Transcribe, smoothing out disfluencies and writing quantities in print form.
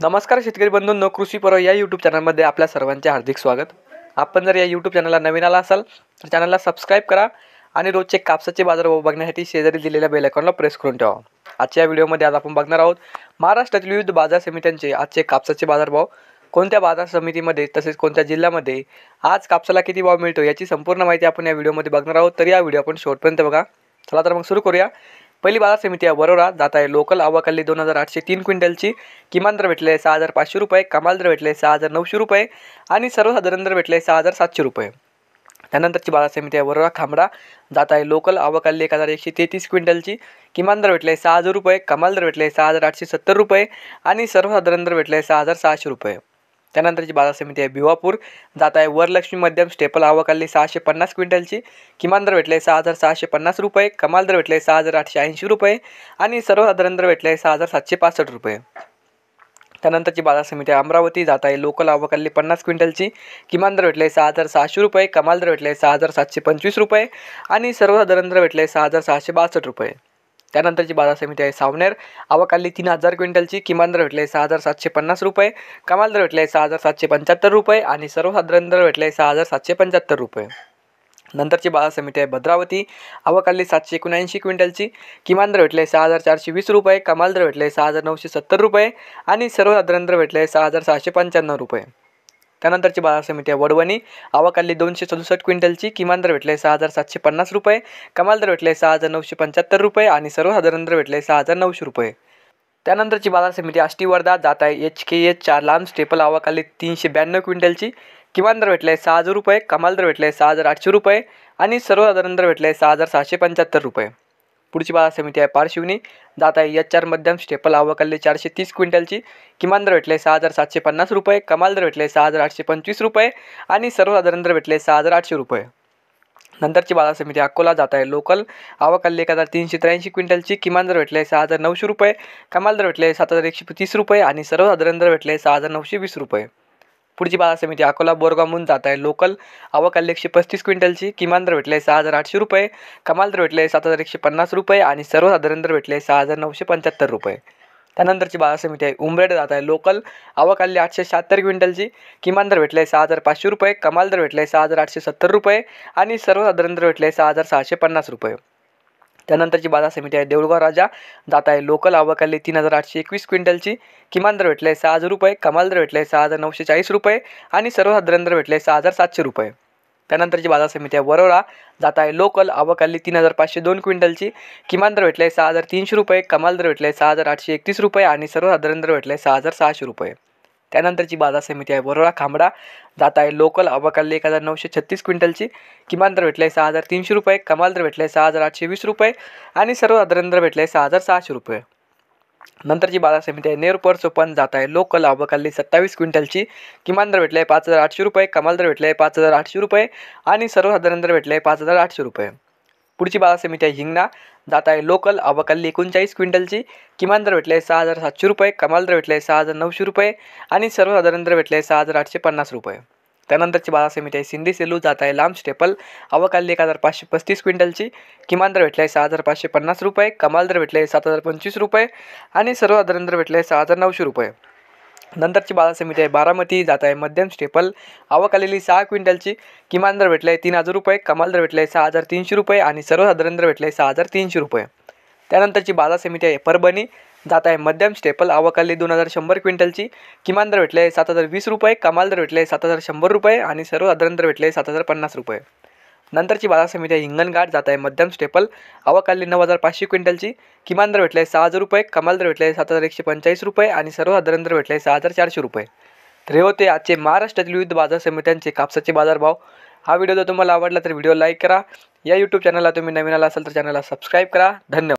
नमस्कार शेतकरी बंधूंनो, कृषी पर्व या यूट्यूब चॅनलमध्ये आपल्या सर्वांचे हार्दिक स्वागत। आपण जर या यूट्यूब चॅनलला नवीन आला असाल तर चॅनलला सबस्क्राईब करा आणि रोजचे कापसाचे बाजारभाव बघण्यासाठी शेजारी दिलेल्या बेल आयकॉनला प्रेस करून ठेवा। आजच्या व्हिडिओमध्ये आज आपण बघणार आहोत महाराष्ट्रातील विविध बाजार समित्यांचे आजचे कापसाचे बाजारभाव, कोणत्या बाजार समितीमध्ये तसेच कोणत्या जिल्ह्यामध्ये आज कापसाला किती भाव मिळतो याची संपूर्ण माहिती आपण या व्हिडिओमध्ये बघणार आहोत। तर या व्हिडिओ आपण शेवटपर्यंत बघा। चला तर मग सुरू करूया। पहिली बाजार समिती आहे वरोरा। जात आहे लोकल आवकाली 2803 क्विंटलची। किमान दर भेटले 6500 रुपये, कमाल दर भेटले 6900 रुपये आणि सर्वसाधारण दर भेटले 6700 रुपये। त्यानंतरची बाजार समिती आहे वरोरा खामडा। जात आहे लोकल आवकाली 1133 क्विंटलची। किमान दर भेटले 6000 रुपये, कमाल दर भेटले 6870 रुपये आणि सर्वसाधारण दर भेटले 6600 रुपये। त्यानंतरची बाजार समिती आहे भिवापूर। जात आहे वरलक्ष्मी मध्यम स्टेपल आवकाली 650 क्विंटलची। किमान दर भेटले 6650 रुपये, कमाल दर भेटले 6880 रुपये आणि सर्वसाधारण दर भेटले 6765 रुपये। त्यानंतरची बाजार समिती आहे अमरावती। जात आहे लोकल आवकाली 50 क्विंटलची। किमान दर भेटले 6600 रुपये, कमाल दर भेटले 6725 रुपये आणि सर्वसाधारण दर भेटले 6662 रुपये। त्यानंतरची बाजार समिती आहे सावनेर। आवकाली 3000 क्विंटलची। किमान दर भेटले 6750 रुपये, कमाल दर भेटले 6775 रुपये आणि सर्वसाधारण दर भेटले 6775 रुपये। नंतरची बाजार समिती आहे भद्रावती। आवकाली 779 क्विंटलची। किमान दर भेटले 6420 रुपये, कमाल दर भेटले 6970 रुपये आणि सर्वसाधारण दर भेटले 6695 रुपये। त्यानंतरची बाजार समिती आहे वडवणी। आवकाली 267 क्विंटलची। किमान दर भेटले 6750 रुपये, कमाल दर भेटले 6975 रुपये आणि सर्वसाधारण दर भेटले 6900 रुपये। त्यानंतरची बाजार समिती आष्टी वर्धा। जात आहे HKH 4 लांब स्टेपल आवकाली 392 क्विंटलची। किमान दर भेटले 6000 रुपये, कमाल दर भेटले 6800 रुपये आणि सर्वसाधारण दर भेटले 6675 रुपये। पुढची बाजार समिती आहे पारशिवनी। जात आहे HR मध्यम स्टेपल आवकाली 430 क्विंटलची। किमान दर भेटले 6750 रुपये, कमाल दर भेटले 6825 रुपये आणि सर्वसाधारण दर भेटले 6800 रुपये। नंतरची बाजार समिती अकोला। जात आहे लोकल आवकाली 1383 क्विंटलची। किमान दर भेटले 6900 रुपये, कमाल दर भेटले 7130 रुपये आणि सर्वसाधारण दर भेटले 6920 रुपये। पुढची बाजार समिती अकोला बोरगावहून। जात आहे लोकल आवकाली 135 क्विंटलची। किमान दर भेटले 6800 रुपये, कमाल दर भेटले 7150 रुपये आणि सर्वसाधारण दर भेटले 6975 रुपये। त्यानंतरची बाजार समिती आहे उमरेड। जात आहे लोकल आवकाली 876 क्विंटलची। किमान दर भेटले 6500 रुपये, कमाल दर भेटले 6870 रुपये आणि सर्वसाधारण दर भेटले 6650 रुपये। त्यानंतरची बाजार समिती आहे देऊळगाव राजा। जात आहे लोकल आवकाली 3821 क्विंटलची। किमान दर भेटले 6000 रुपये, कमाल दर भेटले 6940 रुपये आणि सर्वसाधारण दर भेटले 6700 रुपये। त्यानंतरची बाजार समिती आहे वरोरा। जात आहे लोकल आवकाली 3502 क्विंटलची। किमान दर भेटले 6300 रुपये, कमाल दर भेटले 6831 रुपये आणि सर्वसाधारण दर भेटले 6600 रुपये। त्यानंतरची बाजार समिती आहे वरोरा खामडा। जात आहे लोकल आवकाली 1936 क्विंटलची। किमान दर भेटले 6300 रुपये, कमाल दर भेटले 6820 रुपये आणि सर्वसाधारण दर भेटले 6600 रुपये। नंतरची बाजार समिती आहे नेरपर चोपन। जात आहे लोकल आवकाली 27 क्विंटलची। किमान दर भेटले 5800 रुपये, कमाल दर भेटले 5800 रुपये आणि सर्वसाधारण दर भेटले 5800 रुपये। पुढची बाजार समिती आहे हिंगणा। जात आहे लोकल आवकाली 39 क्विंटलची। किमान दर भेटले 6700 रुपये, कमाल दर भेटले 6900 रुपये आणि सर्वसाधारण दर भेटले 6850 रुपये। त्यानंतरची बाजार समिती आहे सिंधी सेलू। जात आहे लांब स्टेपल आवकाली 1535 क्विंटलची। किमान दर भेटले 6550 रुपये, कमाल दर भेटले 7025 रुपये आणि सर्वसाधारण दर भेटले 6900 रुपये। नंतरची बाजार समिती आहे बारामती। जात आहे मध्यम स्टेपल आवकालेली 6 क्विंटलची। किमान दर भेटले 3000 रुपये, कमाल दर भेटले 6300 रुपये आणि सर्वसाधारण दर भेटले 6300 रुपये। त्यानंतरची बाजार समिती आहे परभणी। जात आहे मध्यम स्टेपल आवकाली 2100 क्विंटलची। किमान दर भेटले 7020 रुपये, कमाल दर भेटले 7100 रुपये आणि सर्वसाधारण दर भेटले 7050 रुपये। नंतरची बाजार समिती आहे हिंगणघाट। जात आहे मध्यम स्टेपल आवकाली 9500 क्विंटलची। किमान दर भेटले 6000 रुपये, कमाल दर भेटले 7145 रुपये आणि सर्वसाधारण दर भेटले 6400 रुपये। तर हे होते आजचे महाराष्ट्रातील विविध बाजार समित्यांचे कापसाचे बाजारभाव। हा व्हिडिओ जर तुम्हाला आवडला तर व्हिडिओ लाईक करा। या यूट्यूब चॅनलला तुम्ही नवीन आला असाल तर चॅनलला सबस्क्राईब करा। धन्यवाद।